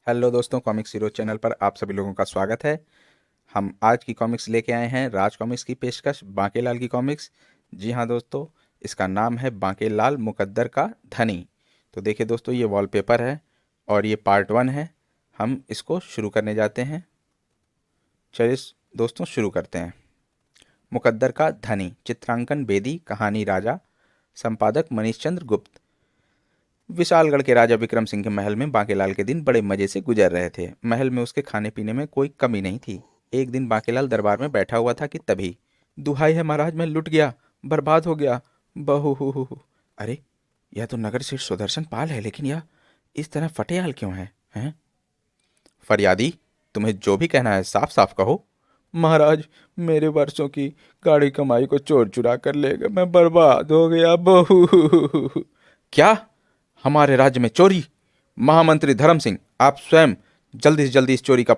Hello दोस्तों, comics hero channel पर आप सभी लोगों का स्वागत है। हम आज की कॉमिक्स लेके आए हैं राज कॉमिक्स की पेशकश बांकेलाल की कॉमिक्स। जी हाँ दोस्तों, इसका नाम है बांकेलाल मुकद्दर का धनी। तो देखिए दोस्तों, ये वॉलपेपर है और ये पार्ट 1 है। हम इसको शुरू करने जाते हैं। चलिए दोस्तों शुरू करते हैं। मुकद्दर का धनी, चित्रांकन बेदी, कहानी राजा, संपादक मनीष चंद्र गुप्त। विशालगढ़ के राजा विक्रम सिंह के महल में बांकेलाल के दिन बड़े मजे से गुजर रहे थे। महल में उसके खाने पीने में कोई कमी नहीं थी। एक दिन बांकेलाल दरबार में बैठा हुआ था कि तभी, दुहाई है महाराज, मैं लुट गया, बर्बाद हो गया, बहु हु। अरे, यह तो नगर श्री सुदर्शन पाल है, लेकिन यह इस तरह फटेहाल क्यों है, हैं? फरियादी, तुम्हें जो भी कहना है साफ साफ कहो। महाराज, मेरे वर्षों की गाढ़ी कमाई को चोर चुरा कर ले गए, मैं बर्बाद हो गया, बहु। क्या? हमारे राज्य में चोरी? महामंत्री धर्म सिंह, आप स्वयं जल्दी से जल्दी इस चोरी का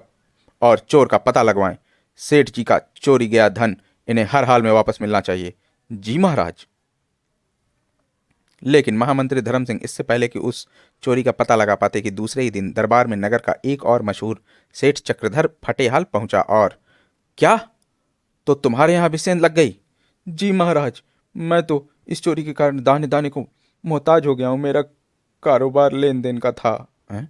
और चोर का पता लगवाएं। सेठ जी का चोरी गया धन इन्हें हर हाल में वापस मिलना चाहिए। जी महाराज। लेकिन महामंत्री धर्म सिंह इससे पहले कि उस चोरी का पता लगा पाते कि दूसरे ही दिन दरबार में नगर का एक और मशहूर सेठ चक्रधर फटेहाल पहुंचा। और क्या? तो तुम्हारे यहां भी सेंध लग गई? जी महाराज, मैं तो इस चोरी के कारण दाने दाने को मोहताज हो गया हूं। मेरा कारोबार लेन देन का था, हैं?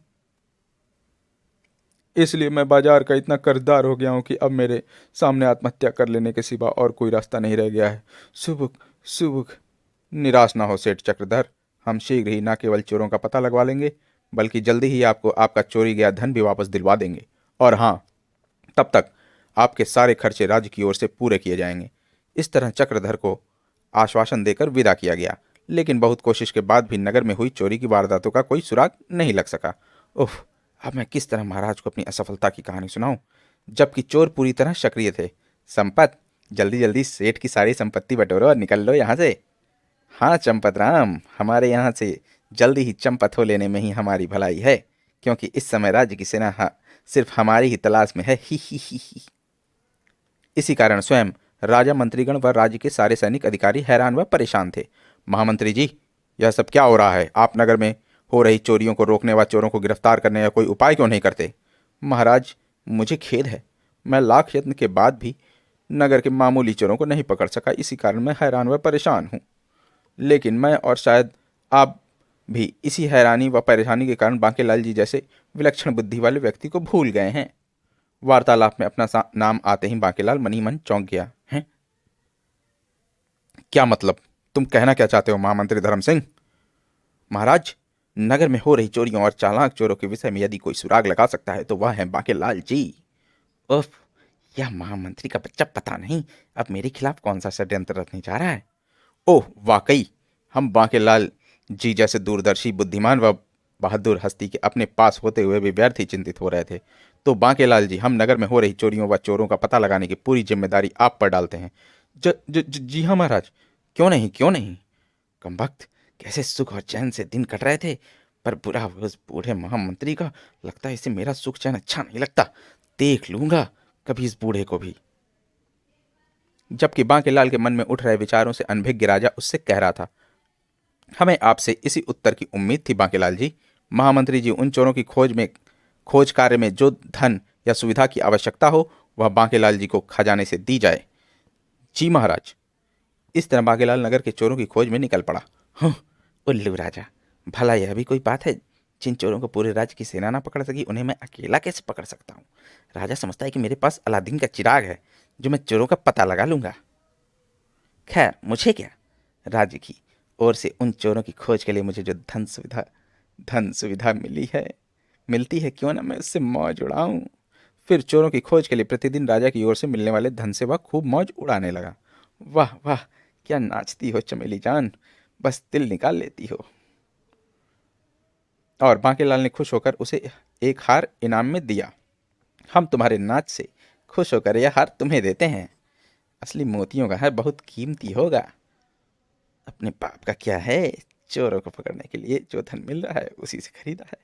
इसलिए मैं बाजार का इतना कर्जदार हो गया हूं कि अब मेरे सामने आत्महत्या कर लेने के सिवा और कोई रास्ता नहीं रह गया है। सुबुक सुबुक। निराश ना हो सेठ चक्रधर, हम शीघ्र ही न केवल चोरों का पता लगवा लेंगे, बल्कि जल्दी ही आपको आपका चोरी गया धन भी वापस दिलवा देंगे। और हाँ, तब तक आपके सारे खर्चे राज्य की ओर से पूरे किए जाएंगे। इस तरह चक्रधर को आश्वासन देकर विदा किया गया। लेकिन बहुत कोशिश के बाद भी नगर में हुई चोरी की वारदातों का कोई सुराग नहीं लग सका। उफ, अब मैं किस तरह महाराज को अपनी असफलता की कहानी सुनाऊं, जबकि चोर पूरी तरह सक्रिय थे। संपत, जल्दी जल्दी सेठ की सारी संपत्ति बटोरो और निकल लो यहाँ से। हाँ चंपत राम, हमारे यहाँ से जल्दी ही चंपत हो लेने में ही हमारी भलाई है, क्योंकि इस समय राज्य की सेना सिर्फ हमारी ही तलाश में है। ही। इसी कारण स्वयं राजा, मंत्रीगण व राज्य के सारे सैनिक अधिकारी हैरान व परेशान थे। महामंत्री जी, यह सब क्या हो रहा है? आप नगर में हो रही चोरियों को रोकने व चोरों को गिरफ्तार करने का कोई उपाय क्यों नहीं करते? महाराज, मुझे खेद है, मैं लाख यत्न के बाद भी नगर के मामूली चोरों को नहीं पकड़ सका। इसी कारण मैं हैरान व परेशान हूँ। लेकिन मैं और शायद आप भी इसी हैरानी व परेशानी के कारण बांकेलाल जी जैसे विलक्षण बुद्धि वाले व्यक्ति को भूल गए हैं। वार्तालाप में अपना नाम आते ही बांकेलाल मन ही मन चौंक गया। हैं? क्या मतलब? तुम कहना क्या चाहते हो महामंत्री धर्म सिंह? महाराज, नगर में हो रही चोरियों और चालाक चोरों के विषय में यदि कोई सुराग लगा सकता है तो वह है बांकेलाल जी। उफ, यह महामंत्री का बच्चा पता नहीं अब मेरे खिलाफ कौन सा षड्यंत्र रचने जा रहा है। ओह वाकई, हम बांकेलाल जी जैसे दूरदर्शी, बुद्धिमान व बहादुर हस्ती के अपने पास होते हुए भी व्यर्थ ही चिंतित हो रहे थे। तो बांकेलाल जी, हम नगर में हो रही चोरियों व चोरों का पता लगाने की पूरी जिम्मेदारी आप पर डालते हैं। जी हाँ महाराज। क्यों नहीं, क्यों नहीं? कमबख्त, कैसे सुख और चैन से दिन कट रहे थे, पर बुरा हुआ उस बूढ़े महामंत्री का। लगता है इसे मेरा सुख चैन अच्छा नहीं लगता। देख लूंगा कभी इस बूढ़े को भी। जबकि बांकेलाल के मन में उठ रहे विचारों से अनभिज्ञ राजा उससे कह रहा था, हमें आपसे इसी उत्तर की उम्मीद थी बांकेलाल जी। महामंत्री जी, उन चोरों की खोज कार्य में जो धन या सुविधा की आवश्यकता हो वह बांकेलाल जी को खजाने से दी जाए। जी महाराज। इस तरह बांकेलाल नगर के चोरों की खोज में निकल पड़ा। हं, उल्लू राजा, भला यह भी कोई बात है? जिन चोरों को पूरे राज्य की सेना ना पकड़ सकी उन्हें मैं अकेला कैसे पकड़ सकता हूँ? राजा समझता है कि मेरे पास अलादीन का चिराग है जो मैं चोरों का पता लगा लूंगा। खैर, मुझे क्या, राज्य की ओर से उन चोरों की खोज के लिए मुझे जो धन सुविधा मिलती है, क्यों ना मैं उससे मौज उड़ाऊं। फिर चोरों की खोज के लिए प्रतिदिन राजा की ओर से मिलने वाले धन से वह खूब मौज उड़ाने लगा। वाह वाह, क्या नाचती हो चमेली जान, बस दिल निकाल लेती हो। और बांकेलाल ने खुश होकर उसे एक हार इनाम में दिया। हम तुम्हारे नाच से खुश होकर यह हार तुम्हें देते हैं। असली मोतियों का हार बहुत कीमती होगा। अपने बाप का क्या है, चोरों को पकड़ने के लिए जो धन मिल रहा है उसी से खरीदा है।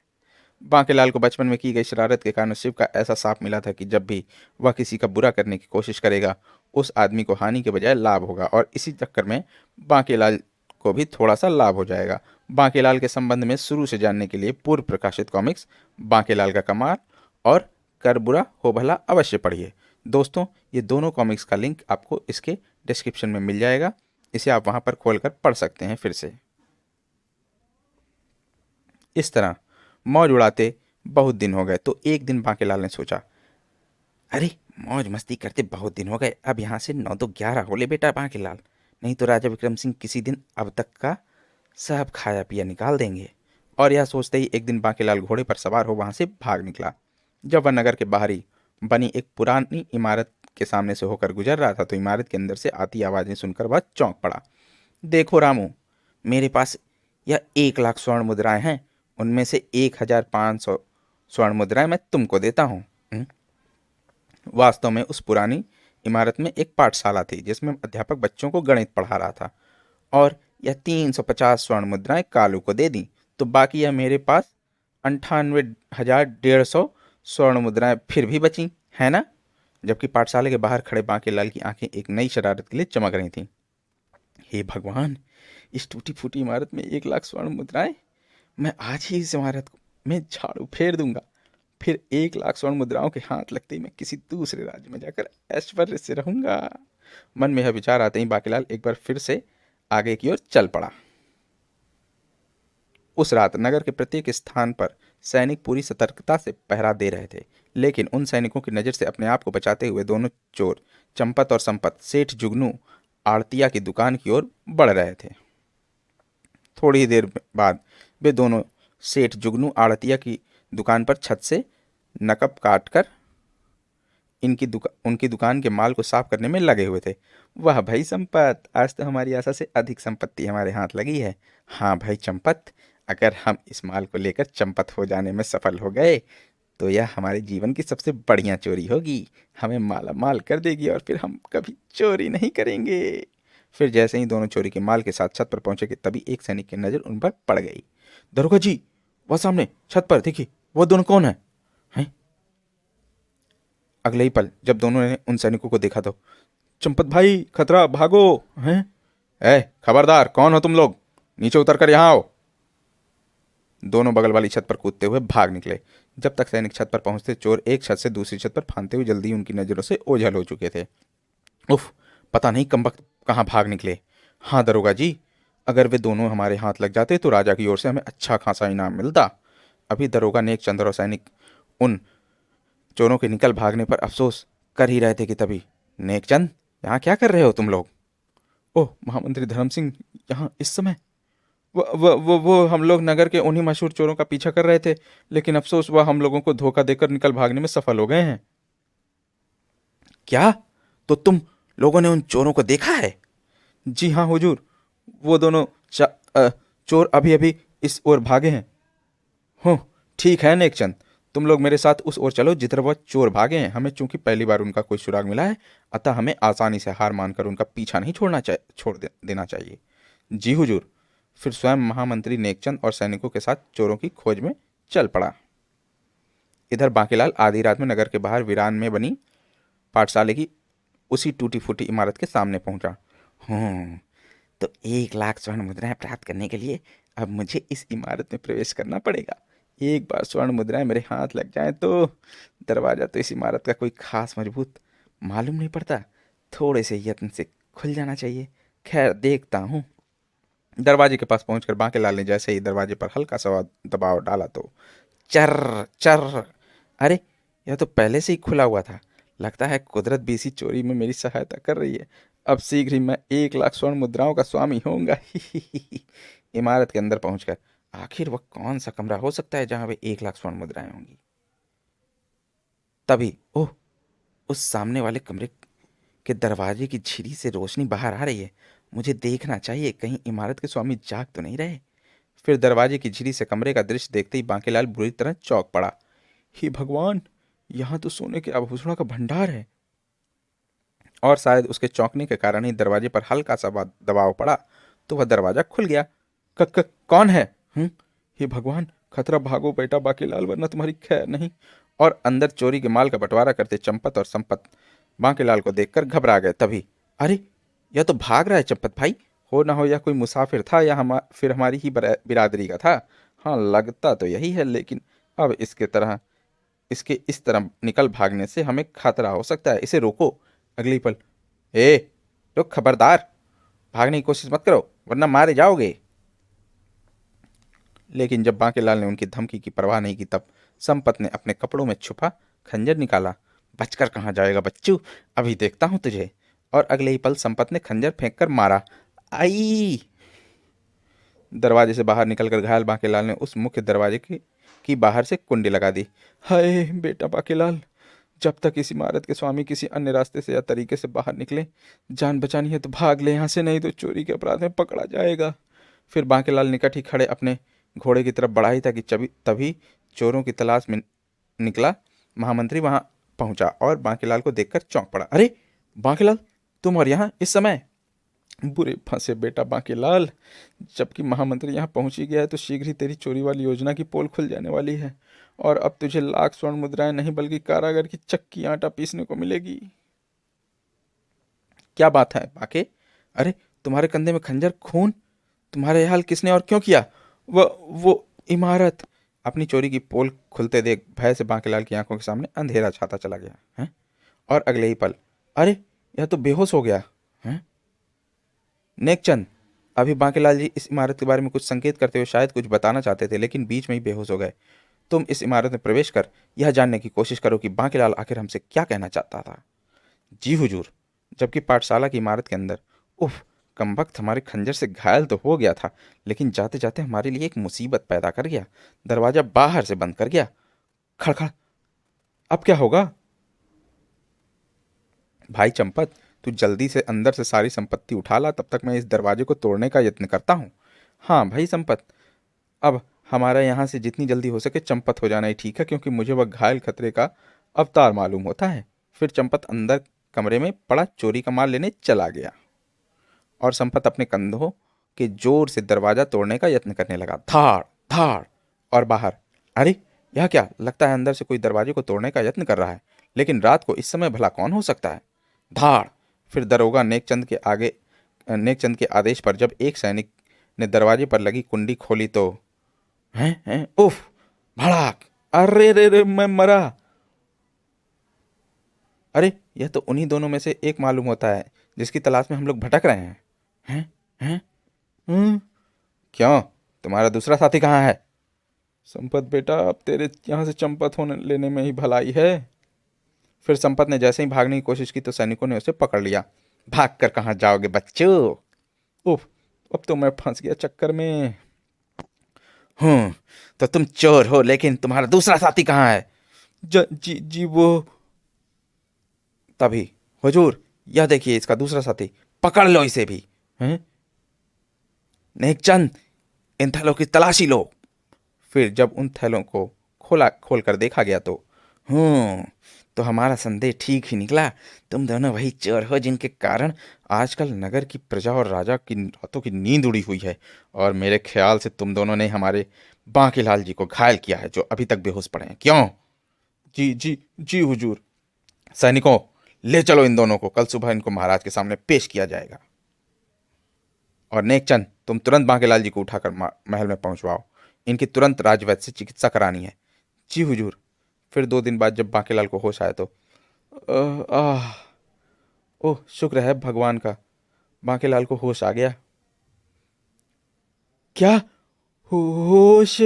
बांकेलाल को बचपन में की गई शरारत के कारण शिव का ऐसा साप मिला था कि जब भी वह किसी का बुरा करने की कोशिश करेगा उस आदमी को हानि के बजाय लाभ होगा। और इसी चक्कर में बांकेलाल को भी थोड़ा सा लाभ हो जाएगा। बांकेलाल के संबंध में शुरू से जानने के लिए पूर्व प्रकाशित कॉमिक्स बांकेलाल का कमाल और कर बुरा हो भला अवश्य पढ़िए। दोस्तों, ये दोनों कॉमिक्स का लिंक आपको इसके डिस्क्रिप्शन में मिल जाएगा, इसे आप वहां पर खोलकर पढ़ सकते हैं फिर से। इस तरह मौज उड़ाते बहुत दिन हो गए तो एक दिन बांकेलाल ने सोचा, अरे मौज मस्ती करते बहुत दिन हो गए, अब यहाँ से 9 तो 11 हो ले बेटा बांकेलाल, नहीं तो राजा विक्रम सिंह किसी दिन अब तक का सब खाया पिया निकाल देंगे। और यह सोचते ही एक दिन बांकेलाल घोड़े पर सवार हो वहां से भाग निकला। जब वह नगर के बाहरी बनी एक पुरानी इमारत के सामने से होकर गुजर रहा था तो इमारत के अंदर से आती आवाजें सुनकर वह चौंक पड़ा। देखो रामू, मेरे पास यह 1 लाख स्वर्ण मुद्राएं हैं, उनमें से 1,500 स्वर्ण मुद्राएं मैं तुमको देता हूँ। वास्तव में उस पुरानी इमारत में एक पाठशाला थी जिसमें अध्यापक बच्चों को गणित पढ़ा रहा था, और यह 350 स्वर्ण मुद्राएं कालू को दे दी, तो बाकी यह मेरे पास 98,150 स्वर्ण मुद्राएं फिर भी बची है ना। जबकि पाठशाला के बाहर खड़े बांकेलाल की आंखें एक नई शरारत के लिए चमक रही थीं। हे भगवान, इस टूटी फूटी इमारत में 1 लाख स्वर्ण मुद्राएं, मैं आज ही इस इमारत में झाड़ू फेर दूंगा, फिर 1 लाख स्वर्ण मुद्राओं के हाथ लगते ही मैं किसी दूसरे राज्य में जाकर ऐश्वर्य से रहूंगा। मन में यह विचार आते ही बांकेलाल एक बार फिर से आगे की ओर चल पड़ा। उस रात नगर के प्रत्येक स्थान पर सैनिक पूरी सतर्कता से पहरा दे रहे थे, लेकिन उन सैनिकों की नज़र से अपने आप को बचाते हुए दोनों चोर चंपत और संपत सेठ जुगनू आड़तिया की दुकान की ओर बढ़ रहे थे। थोड़ी ही देर बाद वे दोनों सेठ जुगनू आड़तिया की दुकान पर छत से नकब काटकर उनकी दुकान के माल को साफ करने में लगे हुए थे। वाह भाई संपत, आज तो हमारी आशा से अधिक संपत्ति हमारे हाथ लगी है। हाँ भाई चंपत, अगर हम इस माल को लेकर चंपत हो जाने में सफल हो गए तो यह हमारे जीवन की सबसे बढ़िया चोरी होगी, हमें माला माल कर देगी और फिर हम कभी चोरी नहीं करेंगे। फिर जैसे ही दोनों चोरी के माल के साथ छत पर पहुंचे कि तभी एक सैनिक की नजर उन पर पड़ गई। दरोगा जी, वह सामने छत पर देखिए, वो दोनों कौन है? हैं? अगले ही पल जब दोनों ने उन सैनिकों को देखा तो, चंपत भाई खतरा, भागो। हैं? खबरदार, कौन हो तुम लोग? नीचे उतर कर यहाँ आओ। दोनों बगल वाली छत पर कूदते हुए भाग निकले। जब तक सैनिक छत पर पहुंचते चोर एक छत से दूसरी छत पर फांदते हुए जल्दी उनकी नजरों से ओझल हो चुके थे। उफ, पता नहीं कमबख्त कहाँ भाग निकले। हाँ दरोगा जी, अगर वे दोनों हमारे हाथ लग जाते तो राजा की ओर से हमें अच्छा खासा इनाम मिलता। अभी दरोगा नेक चंद्र और सैनिक उन चोरों के निकल भागने पर अफसोस कर ही रहे थे कि तभी, नेकचंद, यहाँ क्या कर रहे हो तुम लोग? ओह महामंत्री धर्म सिंह, यहाँ इस समय? वो हम लोग नगर के उन्हीं मशहूर चोरों का पीछा कर रहे थे, लेकिन अफसोस वह हम लोगों को धोखा देकर निकल भागने में सफल हो गए हैं। क्या? तो तुम लोगों ने उन चोरों को देखा है? जी हाँ हुजूर, वो दोनों चोर अभी अभी इस ओर भागे हैं। हो, ठीक है नेकचंद, तुम लोग मेरे साथ उस ओर चलो जिधर वह चोर भागे हैं। हमें चूंकि पहली बार उनका कोई सुराग मिला है, अतः हमें आसानी से हार मानकर उनका पीछा नहीं देना चाहिए। जी हुजूर। फिर स्वयं महामंत्री नेकचंद और सैनिकों के साथ चोरों की खोज में चल पड़ा। इधर बांकीलाल आधी रात में नगर के बाहर वीरान में बनी पाठशाला की उसी टूटी फूटी इमारत के सामने पहुंचा। तो 1 लाख स्वर्ण मुद्राएं प्राप्त करने के लिए अब मुझे इस इमारत में प्रवेश करना पड़ेगा। एक बार स्वर्ण मुद्राएं मेरे हाथ लग जाएं तो दरवाजा तो इस इमारत का कोई खास मजबूत मालूम नहीं पड़ता, थोड़े से यत्न से खुल जाना चाहिए। खैर देखता हूँ। दरवाजे के पास पहुंचकर बांकेलाल ने जैसे ही दरवाजे पर हल्का सा दबाव डाला तो चर चर, अरे यह तो पहले से ही खुला हुआ था। लगता है कुदरत भी इसी चोरी में मेरी सहायता कर रही है। अब शीघ्र ही मैं 1 लाख स्वर्ण मुद्राओं का स्वामी होऊंगा। इमारत के अंदर पहुंचकर आखिर वह कौन सा कमरा हो सकता है जहां वे 1 लाख स्वर्ण मुद्राएं होंगी। तभी ओह, उस सामने वाले कमरे के दरवाजे की झिरी से रोशनी बाहर आ रही है। मुझे देखना चाहिए, कहीं इमारत के स्वामी जाग तो नहीं रहे। फिर दरवाजे की झिरी से कमरे का दृश्य देखते ही बांकेलाल बुरी तरह चौंक पड़ा। हे भगवान, यहाँ तो सोने के आभूषणों का भंडार है। और शायद उसके चौंकने के कारण ही दरवाजे पर हल्का सा दबाव पड़ा तो वह दरवाजा खुल गया। कौन है? हे भगवान, खतरा, भागो बेटा बांकेलाल, वरना तुम्हारी खैर नहीं। और अंदर चोरी के माल का बंटवारा करते चंपत और संपत बांकेलाल को देखकर घबरा गए। तभी, अरे यह तो भाग रहा है चंपत भाई, हो ना हो यह कोई मुसाफिर था या फिर हमारी ही बिरादरी का था। हाँ, लगता तो यही है, लेकिन अब इसके इस तरह निकल भागने से हमें खतरा हो सकता है। इसे रोको। अगली पल, ए, रुक, खबरदार, भागने की कोशिश मत करो वरना मारे जाओगे। लेकिन जब बांकेलाल ने उनकी धमकी की परवाह नहीं की, तब संपत ने अपने कपड़ों में छुपा खंजर निकाला। बचकर कहाँ जाएगा बच्चू, अभी देखता हूं तुझे। और अगले ही पल संपत ने खंजर फेंक कर मारा। आई। दरवाजे से बाहर निकलकर घायल बांकेलाल ने उस मुख्य दरवाजे की बाहर से कुंडी लगा दी। हाय बेटा बांकेलाल, जब तक इस इमारत के स्वामी किसी अन्य रास्ते से या तरीके से बाहर निकले, जान बचानी है तो भाग ले यहाँ से, नहीं तो चोरी के अपराध में पकड़ा जाएगा। फिर बांकेलाल निकट ही खड़े अपने घोड़े की तरफ बढ़ा ही था कि तभी चोरों की तलाश में निकला महामंत्री वहां पहुंचा और बांकेलाल को देखकर चौंक पड़ा। अरे बांकेलाल, तुम और यहाँ इस समय? बुरे फंसे बेटा बांकेलाल, जबकि महामंत्री यहाँ पहुंच ही गया है तो शीघ्र ही तेरी चोरी वाली योजना की पोल खुल जाने वाली है और अब तुझे लाख स्वर्ण मुद्राएं नहीं बल्कि कारागर की चक्की आटा पीसने को मिलेगी। क्या बात है बाके? अरे तुम्हारे कंधे में खंजर, खून, तुम्हारे हाल किसने और क्यों किया? वो इमारत। अपनी चोरी की पोल खुलते देख भय से बांकेलाल की आंखों के सामने अंधेरा छाता चला गया है। और अगले ही पल, अरे यह तो बेहोश हो गया है। नेकचंद। अभी बांकेलाल जी इस इमारत के बारे में कुछ संकेत करते हुए शायद कुछ बताना चाहते थे, लेकिन बीच में ही बेहोश हो गए। तुम इस इमारत में प्रवेश कर यह जानने की कोशिश करो कि बांकेलाल आखिर हमसे क्या कहना चाहता था। जी हुजूर। जबकि पाठशाला की इमारत के अंदर, उफ, कमबख्त हमारे खंजर से घायल तो हो गया था, लेकिन जाते जाते हमारे लिए एक मुसीबत पैदा कर गया। दरवाजा बाहर से बंद कर गया। खड़खड़। अब क्या होगा? भाई चंपत, तू जल्दी से अंदर से सारी संपत्ति उठा ला, तब तक मैं इस दरवाजे को तोड़ने का यत्न करता हूँ। हाँ भाई संपत, अब हमारा यहाँ से जितनी जल्दी हो सके चंपत हो जाना ही ठीक है, क्योंकि मुझे वह घायल खतरे का अवतार मालूम होता है। फिर चंपत अंदर कमरे में पड़ा चोरी का माल लेने चला गया और संपत अपने कंधों के जोर से दरवाजा तोड़ने का यत्न करने लगा। धाड़ धाड़। और बाहर, अरे यह क्या, लगता है अंदर से कोई दरवाजे को तोड़ने का यत्न कर रहा है, लेकिन रात को इस समय भला कौन हो सकता है? धाड़। फिर दरोगा नेकचंद के आदेश पर जब एक सैनिक ने दरवाजे पर लगी कुंडी खोली तो, हैं, उफ, भड़ाक। अरे रे रे, मैं मरा। अरे यह तो उन्हीं दोनों में से एक मालूम होता है जिसकी तलाश में हम लोग भटक रहे हैं। हैं? हैं? हम्म, क्यों, तुम्हारा दूसरा साथी कहाँ है? संपत बेटा, अब तेरे यहाँ से चंपत होने लेने में ही भलाई है। फिर संपत ने जैसे ही भागने की कोशिश की तो सैनिकों ने उसे पकड़ लिया। भाग कर कहाँ जाओगे बच्चों? उफ, अब तो मैं फंस गया चक्कर में। हूँ, तो तुम चोर हो, लेकिन तुम्हारा दूसरा साथी कहाँ है? जी जी वो। तभी, हुजूर, यह देखिए इसका दूसरा साथी, पकड़ लो इसे भी। हैं? नेकचंद, इन थैलों की तलाशी लो। फिर जब उन थैलों को खोल कर देखा गया तो, तो हमारा संदेह ठीक ही निकला। तुम दोनों वही चोर हो जिनके कारण आजकल नगर की प्रजा और राजा की रातों की नींद उड़ी हुई है, और मेरे ख्याल से तुम दोनों ने हमारे बांकीलाल जी को घायल किया है, जो अभी तक बेहोश पड़े हैं। क्यों? जी जी जी हुजूर। सैनिकों, ले चलो इन दोनों को, कल सुबह इनको महाराज के सामने पेश किया जाएगा। और नेकचंद, तुम तुरंत बांकेलाल जी को उठाकर महल में पहुंचवाओ। इनकी तुरंत राजवैद्य से चिकित्सा करानी है। जी हुजूर। फिर 2 दिन बाद जब बांकेलाल को होश आया तो, आह, ओह शुक्र है भगवान का, बांकेलाल को होश आ गया। क्या? होश?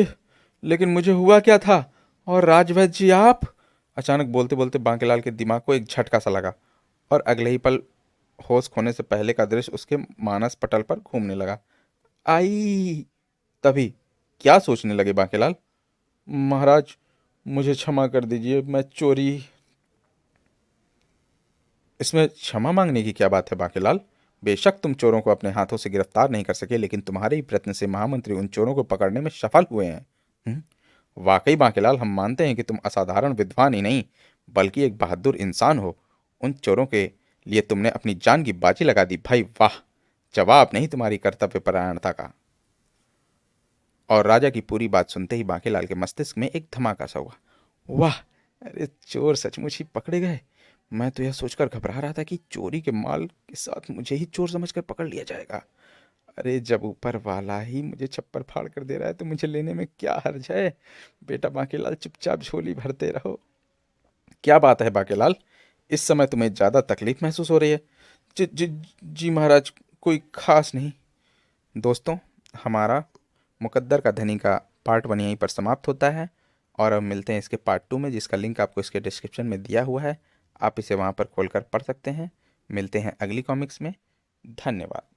लेकिन मुझे हुआ क्या था? और राजवैद्य जी आप? अचानक बोलते बोलते बांकेलाल के दिमाग को एक झटका सा लगा और अगले ही पल होश खोने से पहले का दृश्य उसके मानस पटल पर घूमने लगा। आई। तभी क्या सोचने लगे बांकेलाल? महाराज, मुझे क्षमा कर दीजिए, मैं चोरी। इसमें क्षमा मांगने की क्या बात है बांकेलाल? बेशक तुम चोरों को अपने हाथों से गिरफ्तार नहीं कर सके, लेकिन तुम्हारे ही प्रयत्न से महामंत्री उन चोरों को पकड़ने में सफल हुए हैं। वाकई बांकेलाल, हम मानते हैं कि तुम असाधारण विद्वान ही नहीं बल्कि एक बहादुर इंसान हो। उन चोरों के लिए तुमने अपनी जान की बाजी लगा दी भाई, वाह। जवाब नहीं तुम्हारी कर्तव्य परायणता का। और राजा की पूरी बात सुनते ही बांकेलाल के मस्तिष्क में एक धमाका सा हुआ। वाह, अरे चोर सचमुच ही पकड़े गए। मैं तो यह सोचकर घबरा रहा था कि चोरी के माल के साथ मुझे ही चोर समझकर पकड़ लिया जाएगा। अरे जब ऊपर वाला ही मुझे छप्पर फाड़ कर दे रहा है तो मुझे लेने में क्या हर्ज है। बेटा बांकेलाल, चुपचाप झोली भरते रहो। क्या बात है बांकेलाल, इस समय तुम्हें ज्यादा तकलीफ महसूस हो रही है? जी जी जी महाराज, कोई खास नहीं। दोस्तों, हमारा मुकद्दर का धनी का पार्ट 1 यहीं पर समाप्त होता है। और अब मिलते हैं इसके पार्ट 2 में, जिसका लिंक आपको इसके डिस्क्रिप्शन में दिया हुआ है। आप इसे वहाँ पर खोलकर पढ़ सकते हैं। मिलते हैं अगली कॉमिक्स में। धन्यवाद।